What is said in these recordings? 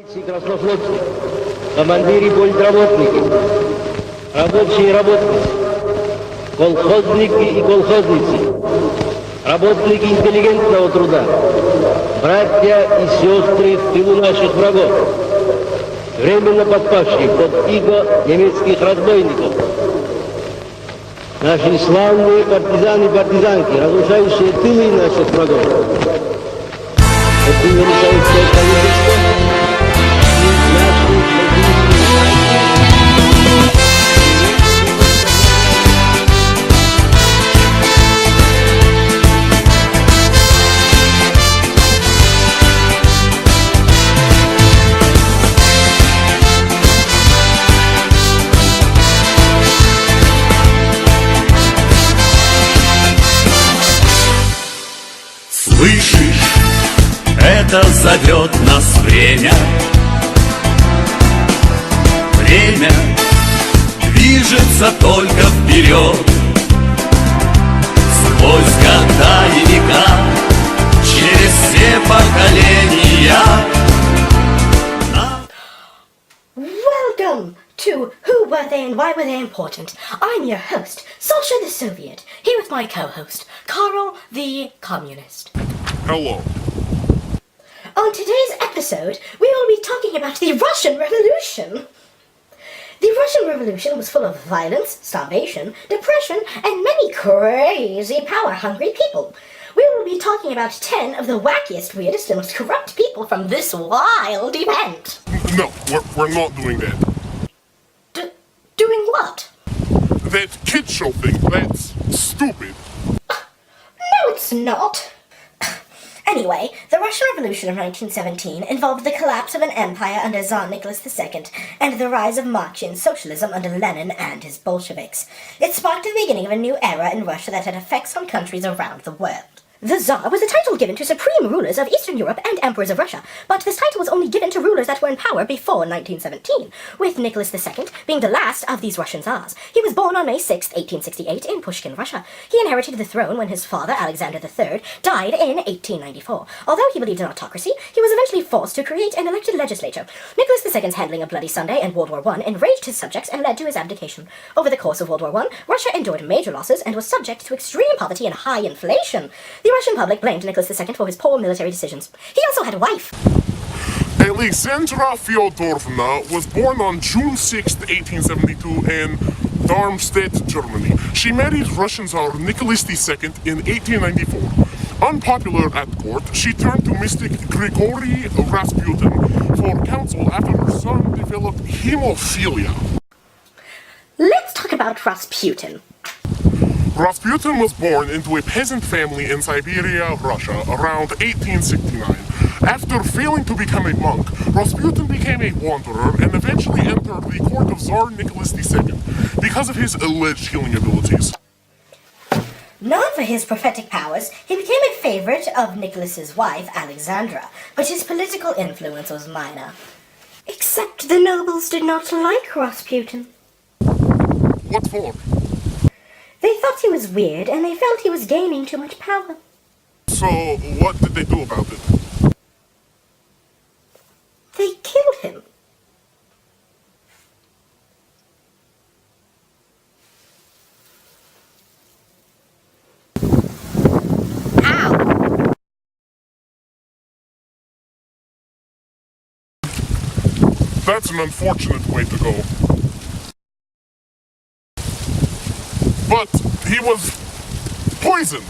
Краснофлотцы, командиры политработники, рабочие и работницы, колхозники и колхозницы, работники интеллигентного труда, братья и сестры в тылу наших врагов, временно подпавшие под иго немецких разбойников, наши славные партизаны и партизанки, разрушающие тылы наших врагов. Это не решается правительство. Слышишь, это зовет нас время. Время движется только вперед. Сквозь года и века, через все поколения. Welcome to Who Were They and Why Were They Important? I'm your host, Sasha the Soviet, here with my co-host, Karl the Communist. Hello. On today's episode, we will be talking about the Russian Revolution. The Russian Revolution was full of violence, starvation, depression, and many crazy, power-hungry people. We will be talking about 10 of the wackiest, weirdest, and most corrupt people from this wild event. No, we're not doing that. Doing what? That kid show thing, that's stupid. No, it's not. Anyway, the Russian Revolution of 1917 involved the collapse of an empire under Tsar Nicholas II and the rise of Marxian socialism under Lenin and his Bolsheviks. It sparked the beginning of a new era in Russia that had effects on countries around the world. The Tsar was a title given to supreme rulers of Eastern Europe and emperors of Russia, but this title was only given to rulers that were in power before 1917, with Nicholas II being the last of these Russian Tsars. He was born on May 6, 1868, in Pushkin, Russia. He inherited the throne when his father, Alexander III, died in 1894. Although he believed in autocracy, he was eventually forced to create an elected legislature. Nicholas II's handling of Bloody Sunday and World War I enraged his subjects and led to his abdication. Over the course of World War I, Russia endured major losses and was subject to extreme poverty and high inflation. The Russian public blamed Nicholas II for his poor military decisions. He also had a wife. Alexandra Fyodorova was born on June 6, 1872 in Darmstadt, Germany. She married Russian Tsar Nicholas II in 1894. Unpopular at court, she turned to mystic Grigory Rasputin for counsel after her son developed hemophilia. Let's talk about Rasputin. Rasputin was born into a peasant family in Siberia, Russia, around 1869. After failing to become a monk, Rasputin became a wanderer and eventually entered the court of Tsar Nicholas II because of his alleged healing abilities. Known for his prophetic powers, he became a favorite of Nicholas's wife, Alexandra, but his political influence was minor. Except the nobles did not like Rasputin. What for? They thought he was weird, and they felt he was gaining too much power. So, what did they do about it? They killed him. Ow! That's an unfortunate way to go. But he was poisoned.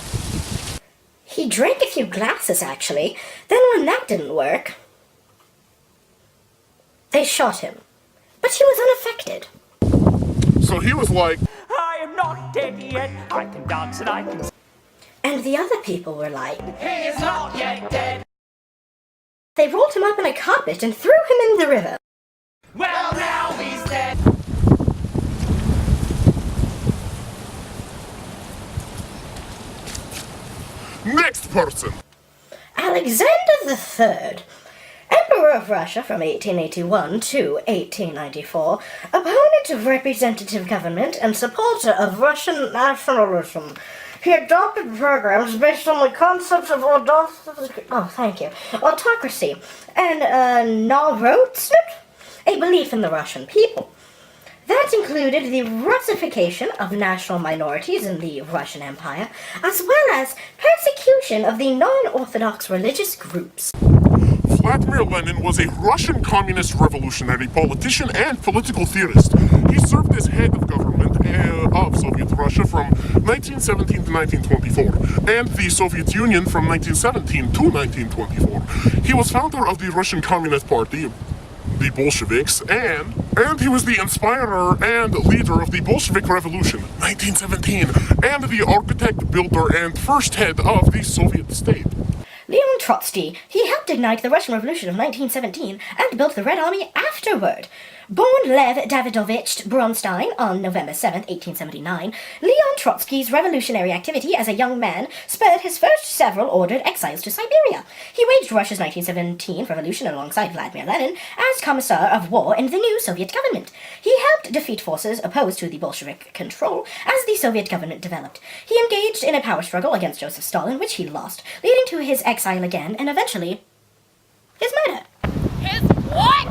He drank a few glasses, actually. Then when that didn't work, they shot him. But he was unaffected. So he was like, I am not dead yet. I can dance and I can... And the other people were like... He is not yet dead. They rolled him up in a carpet and threw him in the river. Well, now he's dead. next person. Alexander III, Emperor of Russia from 1881 to 1894, opponent of representative government and supporter of Russian nationalism. He adopted programs based on the concepts of autocracy and Narodstvut, a belief in the Russian people. That included the Russification of national minorities in the Russian Empire, as well as persecution of the non-Orthodox religious groups. Vladimir Lenin was a Russian communist revolutionary politician and political theorist. He served as head of government of Soviet Russia from 1917 to 1924, and the Soviet Union from 1917 to 1924. He was founder of the Russian Communist Party, the Bolsheviks, and he was the inspirer and leader of the Bolshevik Revolution, 1917, and the architect, builder, and first head of the Soviet state. Leon Trotsky, he helped ignite the Russian Revolution of 1917 and built the Red Army afterward. Born Lev Davidovich Bronstein on November 7, 1879, Leon Trotsky's revolutionary activity as a young man spurred his first several ordered exiles to Siberia. He waged Russia's 1917 revolution alongside Vladimir Lenin as Commissar of War in the new Soviet government. He helped defeat forces opposed to the Bolshevik control as the Soviet government developed. He engaged in a power struggle against Joseph Stalin, which he lost, leading to his exile again and eventually his murder. His what?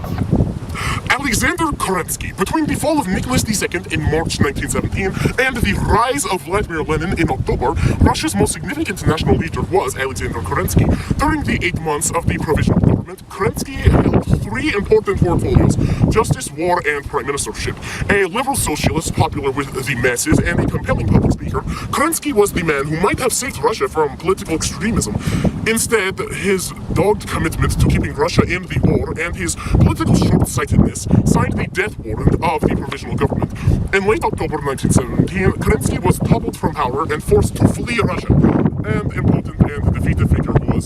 Alexander Kerensky, between the fall of Nicholas II in March 1917 and the rise of Vladimir Lenin in October, Russia's most significant national leader was Alexander Kerensky. During the 8 months of the provisional government, Kerensky held 3 important portfolios: justice, war, and prime ministership. A liberal socialist popular with the masses and a compelling public speaker, Kerensky was the man who might have saved Russia from political extremism. Instead, his dogged commitment to keeping Russia in the war and his political short-sightedness signed the death warrant of the provisional government. In late October 1917, Kerensky was toppled from power and forced to flee Russia. An impotent and defeated figure who had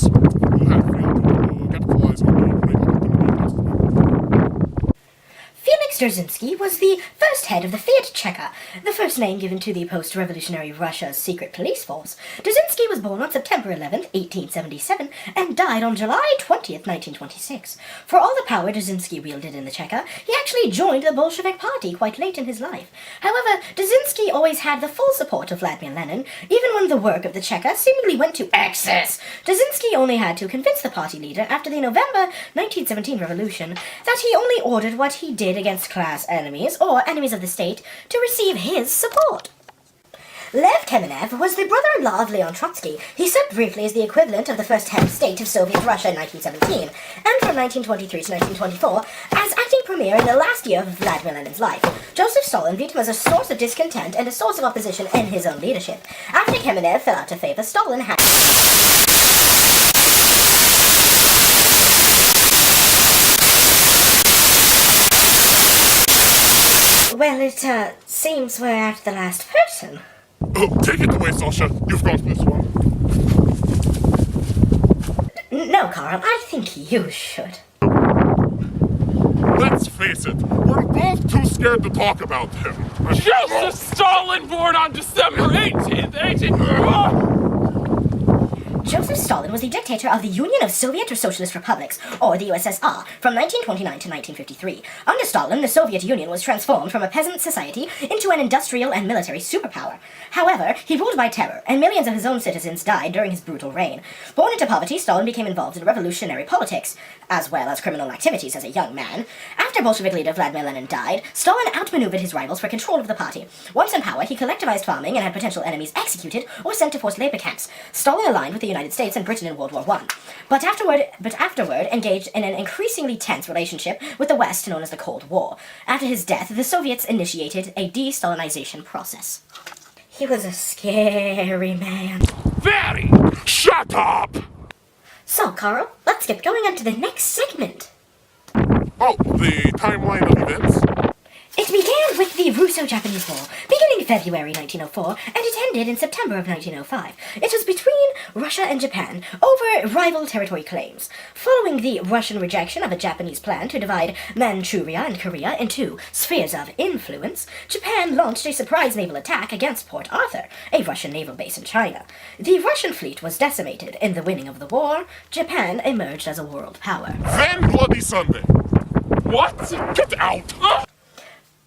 failed to capitalize on the great opportunity passed away. Felix Dzerzhinsky was the first head of the Fiat Cheka, the first name given to the post-revolutionary Russia's secret police force. Dzerzhinsky was born on September 11, 1877, and died on July 20, 1926. For all the power Dzerzhinsky wielded in the Cheka, he actually joined the Bolshevik Party quite late in his life. However, Dzerzhinsky always had the full support of Vladimir Lenin, even when the work of the Cheka seemingly went to excess. Dzerzhinsky only had to convince the party leader after the November 1917 revolution that he only ordered what he did against class enemies or enemies of the state to receive his support. Lev Kamenev was the brother-in-law of Leon Trotsky. He served briefly as the equivalent of the first head of state of Soviet Russia in 1917, and from 1923 to 1924 as acting premier in the last year of Vladimir Lenin's life. Joseph Stalin viewed him as a source of discontent and a source of opposition in his own leadership. After Kamenev fell out of favor, Stalin had... Well, it seems we're at the last person. Oh, take it away, Sasha. You've got this one. No, Carl, I think you should. Let's face it, we're both too scared to talk about him. Joseph Stalin, born on December 18th, 18... Joseph Stalin was the dictator of the Union of Soviet or Socialist Republics, or the USSR, from 1929 to 1953. Under Stalin, the Soviet Union was transformed from a peasant society into an industrial and military superpower. However, he ruled by terror, and millions of his own citizens died during his brutal reign. Born into poverty, Stalin became involved in revolutionary politics, as well as criminal activities as a young man. After Bolshevik leader Vladimir Lenin died, Stalin outmaneuvered his rivals for control of the party. Once in power, he collectivized farming and had potential enemies executed or sent to forced labor camps. Stalin aligned with the United States and Britain in World War I, but afterward engaged in an increasingly tense relationship with the West known as the Cold War. After his death, the Soviets initiated a de-Stalinization process. He was a scary man. Very! Shut up! So, Carl, let's get going on to the next segment. Oh, the timeline of events? It began with the Russo-Japanese War, beginning February 1904, and it ended in September of 1905. It was between Russia and Japan over rival territory claims. Following the Russian rejection of a Japanese plan to divide Manchuria and Korea into spheres of influence, Japan launched a surprise naval attack against Port Arthur, a Russian naval base in China. The Russian fleet was decimated. In the winning of the war, Japan emerged as a world power. Then Bloody Sunday. What? Get out!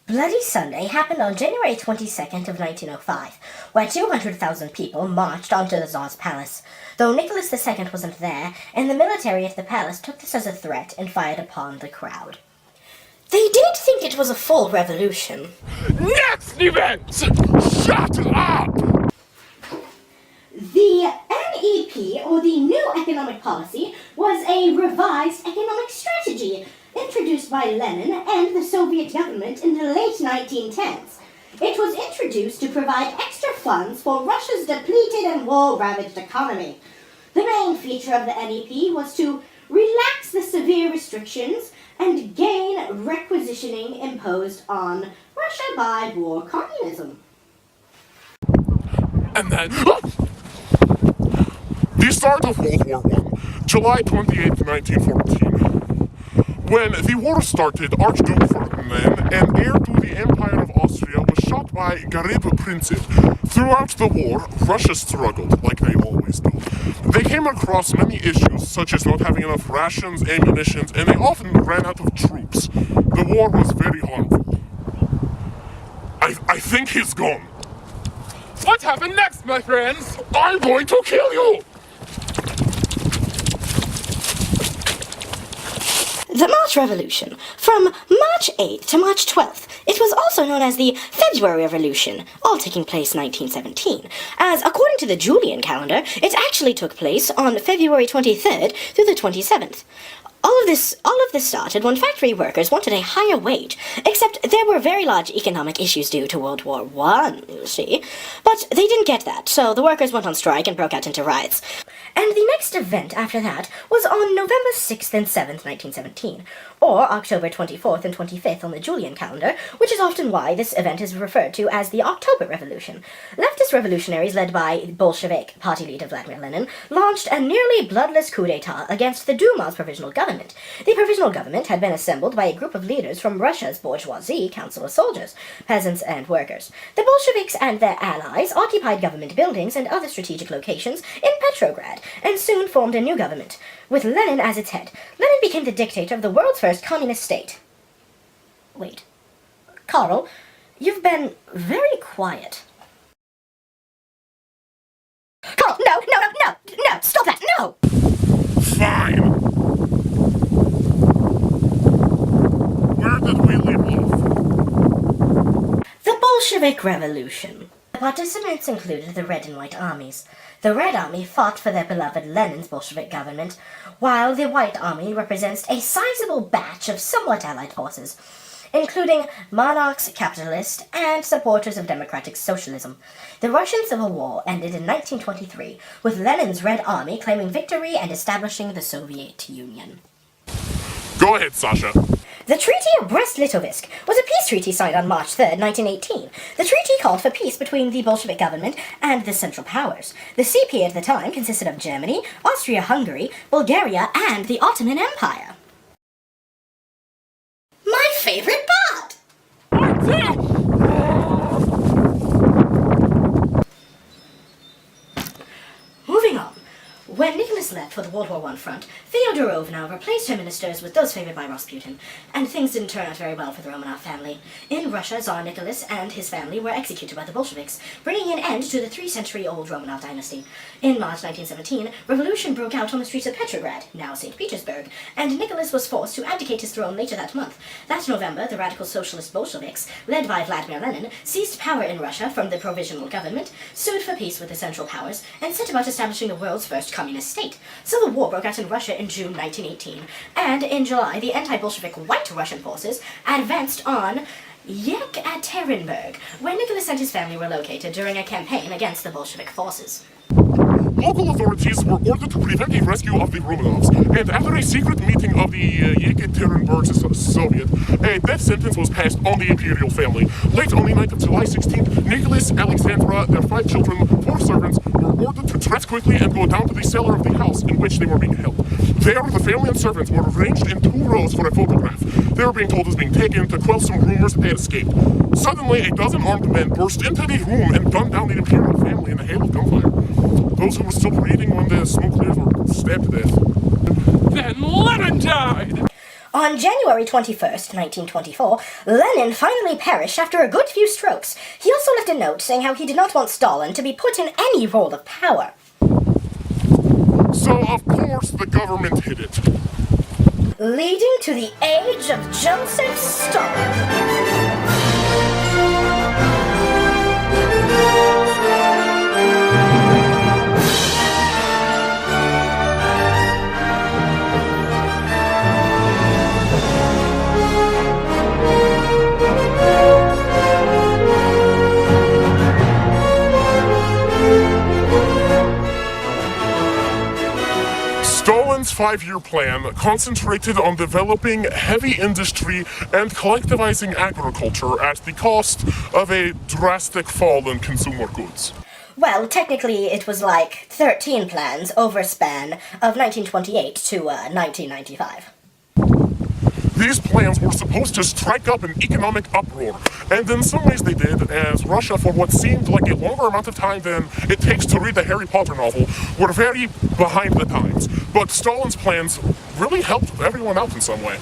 Bloody Sunday happened on January 22nd of 1905, where 200,000 people marched onto the Tsar's palace, though Nicholas II wasn't there, and the military at the palace took this as a threat and fired upon the crowd. They did think it was a full revolution. Next event! Shut up! The NEP, or the New Economic Policy, was a revised economic strategy introduced by Lenin and the Soviet government in the late 1910s. It was introduced to provide extra funds for Russia's depleted and war-ravaged economy. The main feature of the NEP was to relax the severe restrictions and gain requisitioning imposed on Russia by war communism. And then. The start of World War I, July 28, 1914. When the war started, Archduke Ferdinand, an heir to the Empire of Austria, was shot by Garib Princip. Throughout the war, Russia struggled, like they always do. They came across many issues, such as not having enough rations, ammunition, and they often ran out of troops. The war was very harmful. I think he's gone. What happened next, my friends? I'm going to kill you! The March Revolution. From March 8th to March 12th, it was also known as the February Revolution, all taking place 1917, as according to the Julian calendar, it actually took place on February 23rd through the 27th. All of this started when factory workers wanted a higher wage, except there were very large economic issues due to World War I, you see. But they didn't get that, so the workers went on strike and broke out into riots. And the next event after that was on November 6th and 7th, 1917, or October 24th and 25th on the Julian calendar, which is often why this event is referred to as the October Revolution. Leftist revolutionaries led by Bolshevik party leader Vladimir Lenin launched a nearly bloodless coup d'etat against the Duma's provisional government. The provisional government had been assembled by a group of leaders from Russia's bourgeoisie, council of soldiers, peasants, and workers. The Bolsheviks and their allies occupied government buildings and other strategic locations in Petrograd, and soon formed a new government, with Lenin as its head. Lenin became the dictator of the world's first communist state. Wait. Carl, you've been very quiet. Carl, no, stop that, no! Fine. Where did we leave off? The Bolshevik Revolution. The participants included the Red and White armies. The Red Army fought for their beloved Lenin's Bolshevik government, while the White Army represents a sizable batch of somewhat allied forces, including monarchs, capitalists, and supporters of democratic socialism. The Russian Civil War ended in 1923, with Lenin's Red Army claiming victory and establishing the Soviet Union. Go ahead, Sasha. The Treaty of Brest-Litovsk was a peace treaty signed on March 3, 1918. The treaty called for peace between the Bolshevik government and the Central Powers. The CP at the time consisted of Germany, Austria-Hungary, Bulgaria, and the Ottoman Empire. My favorite part! Moving on. When Nicholas left for the World War I front, Feodorovna replaced her ministers with those favored by Rasputin, and things didn't turn out very well for the Romanov family. In Russia, Tsar Nicholas and his family were executed by the Bolsheviks, bringing an end to the 3-century-old Romanov dynasty. In March 1917, revolution broke out on the streets of Petrograd, now St. Petersburg, and Nicholas was forced to abdicate his throne later that month. That November, the radical socialist Bolsheviks, led by Vladimir Lenin, seized power in Russia from the provisional government, sued for peace with the Central Powers, and set about establishing the world's first communist state. Civil war broke out in Russia in June 1918, and in July, the anti-Bolshevik White Russian forces advanced on Yekaterinburg, where Nicholas and his family were located during a campaign against the Bolshevik forces. Local authorities were ordered to prevent a rescue of the Romanovs, and after a secret meeting of the Yekaterinburg Soviet, a death sentence was passed on the imperial family. Late on the night of July 16th, Nicholas, Alexandra, their 5 children, 4 servants, were ordered to dress quickly and go down to the cellar of the house in which they were being held. There, the family and servants were arranged in 2 rows for a photograph. They were being told as being taken to quell some rumors that they had escaped. Suddenly, a dozen armed men burst into the room and gunned down the imperial family in a hail of gunfire. Those who were still breathing when the smoke cleared were stabbed to death. Then Lenin died! On January 21st, 1924, Lenin finally perished after a good few strokes. He also left a note saying how he did not want Stalin to be put in any role of power. So, of course, the government hid it. Leading to the age of Joseph Stalin. Stalin's five-year plan concentrated on developing heavy industry and collectivizing agriculture at the cost of a drastic fall in consumer goods. Well, technically it was like 13 plans over a span of 1928 to 1995. These plans were supposed to strike up an economic uproar, and in some ways they did, as Russia, for what seemed like a longer amount of time than it takes to read the Harry Potter novel, were very behind the times. But Stalin's plans really helped everyone out in some way.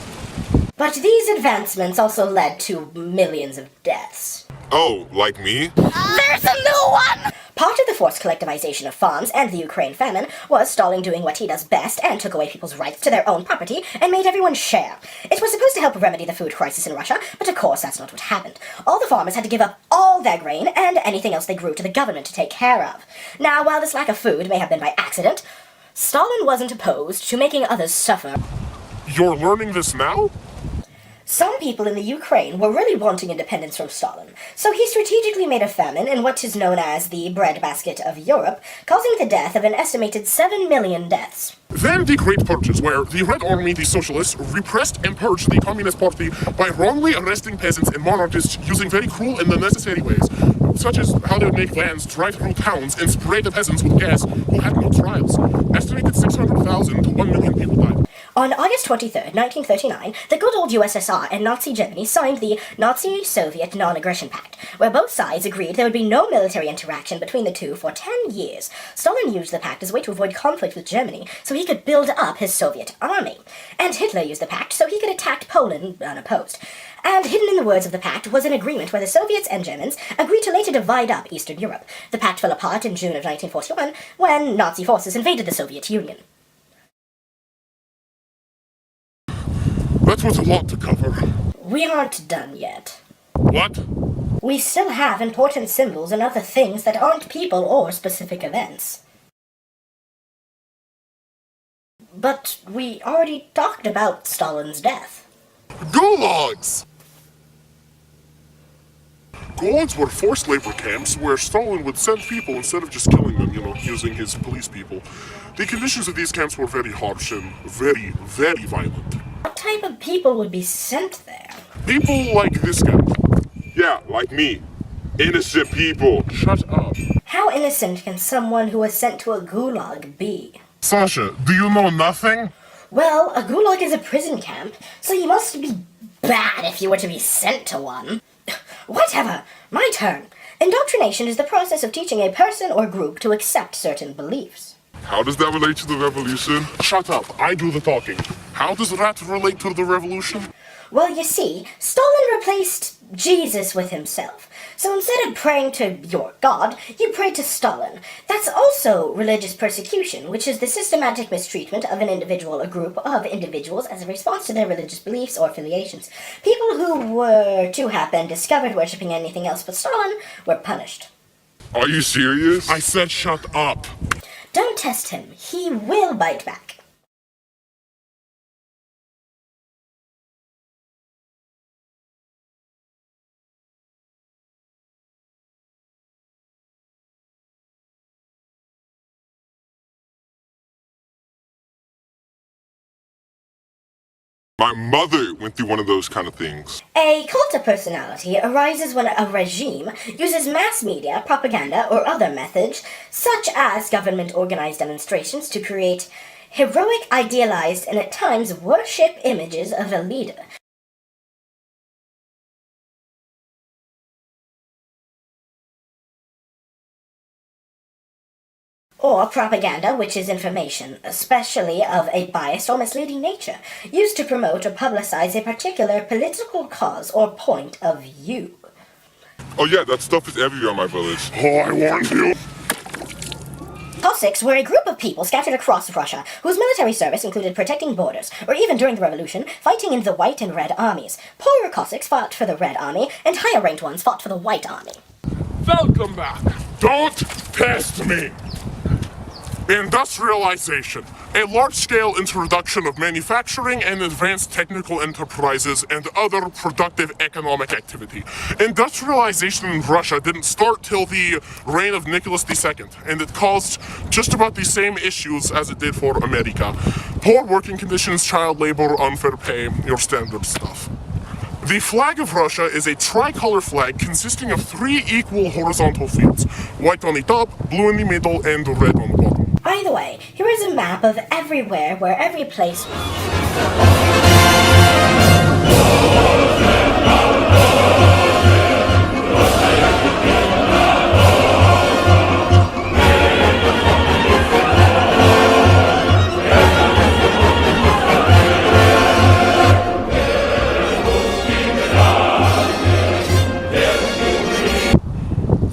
But these advancements also led to millions of deaths. Oh, like me? There's a new one! Part of the forced collectivization of farms and the Ukraine famine was Stalin doing what he does best and took away people's rights to their own property and made everyone share. It was supposed to help remedy the food crisis in Russia, but of course that's not what happened. All the farmers had to give up all their grain and anything else they grew to the government to take care of. Now, while this lack of food may have been by accident, Stalin wasn't opposed to making others suffer. You're learning this now? Some people in the Ukraine were really wanting independence from Stalin, so he strategically made a famine in what is known as the breadbasket of Europe, causing the death of an estimated 7 million deaths. Then the Great Purges, where the Red Army, the Socialists, repressed and purged the Communist Party by wrongly arresting peasants and monarchists using very cruel and unnecessary ways, such as how they would make vans drive through towns and spray the peasants with gas who had no trials. Estimated 600,000 to 1 million people died. On August 23, 1939, the good old USSR and Nazi Germany signed the Nazi-Soviet Non-Aggression Pact, where both sides agreed there would be no military interaction between the two for 10 years. Stalin used the pact as a way to avoid conflict with Germany, so he could build up his Soviet army. And Hitler used the pact so he could attack Poland unopposed. And hidden in the words of the pact was an agreement where the Soviets and Germans agreed to later divide up Eastern Europe. The pact fell apart in June of 1941 when Nazi forces invaded the Soviet Union. That was a lot to cover. We aren't done yet. What? We still have important symbols and other things that aren't people or specific events. But we already talked about Stalin's death. Gulags! Gulags were forced labor camps where Stalin would send people instead of just killing them, using his police people. The conditions of these camps were very harsh and very, very violent. What type of people would be sent there? People like this guy. Yeah, like me. Innocent people. Shut up. How innocent can someone who was sent to a gulag be? Sasha, do you know nothing? Well, a gulag is a prison camp, so you must be bad if you were to be sent to one. Whatever, my turn. Indoctrination is the process of teaching a person or group to accept certain beliefs. How does that relate to the revolution? Shut up, I do the talking. How does that relate to the revolution? Well, you see, Stalin replaced Jesus with himself. So instead of praying to your God, you pray to Stalin. That's also religious persecution, which is the systematic mistreatment of an individual or group of individuals as a response to their religious beliefs or affiliations. People who were to have been discovered worshipping anything else but Stalin were punished. Are you serious? I said shut up. Don't test him. He will bite back. My mother went through one of those kind of things. A cult of personality arises when a regime uses mass media, propaganda, or other methods, such as government-organized demonstrations, to create heroic, idealized, and at times worship images of a leader. Or propaganda, which is information, especially of a biased or misleading nature, used to promote or publicize a particular political cause or point of view. Oh yeah, that stuff is everywhere in my village. Oh, I warned you. Cossacks were a group of people scattered across Russia, whose military service included protecting borders, or even during the revolution, fighting in the White and Red armies. Poorer Cossacks fought for the Red Army, and higher-ranked ones fought for the White Army. Welcome back. Don't test me! Industrialization, a large-scale introduction of manufacturing and advanced technical enterprises and other productive economic activity. Industrialization in Russia didn't start till the reign of Nicholas II, and it caused just about the same issues as it did for America. Poor working conditions, child labor, unfair pay, your standard stuff. The flag of Russia is a tricolor flag consisting of 3 equal horizontal fields, white on the top, blue in the middle, and red on the bottom. By the way, here is a map of everywhere where every place...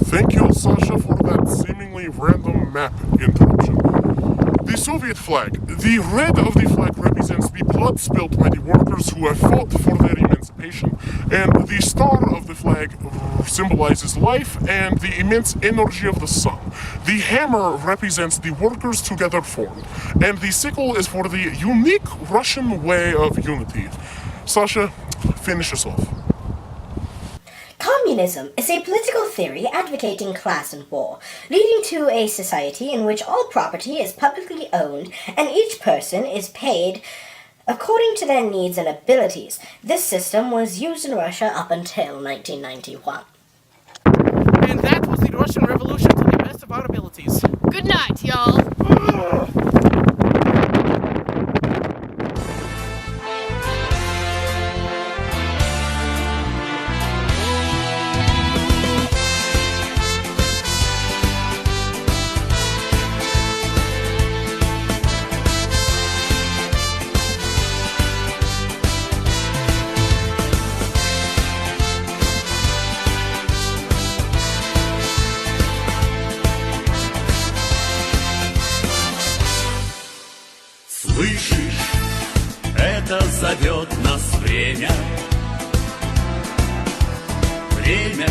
Thank you, Sasha, for that seemingly random map interruption. The Soviet flag. The red of the flag represents the blood spilled by the workers who have fought for their emancipation, and the star of the flag symbolizes life and the immense energy of the sun. The hammer represents the workers together formed, and the sickle is for the unique Russian way of unity. Sasha, finish us off. Communism is a political theory advocating class and war, leading to a society in which all property is publicly owned and each person is paid according to their needs and abilities. This system was used in Russia up until 1991. And that was the Russian Revolution to the best of our abilities. Good night, y'all. Слышишь, это зовет нас время. Время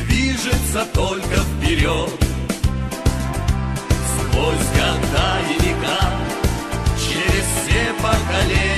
движется только вперед. Сквозь года и века, через все поколения.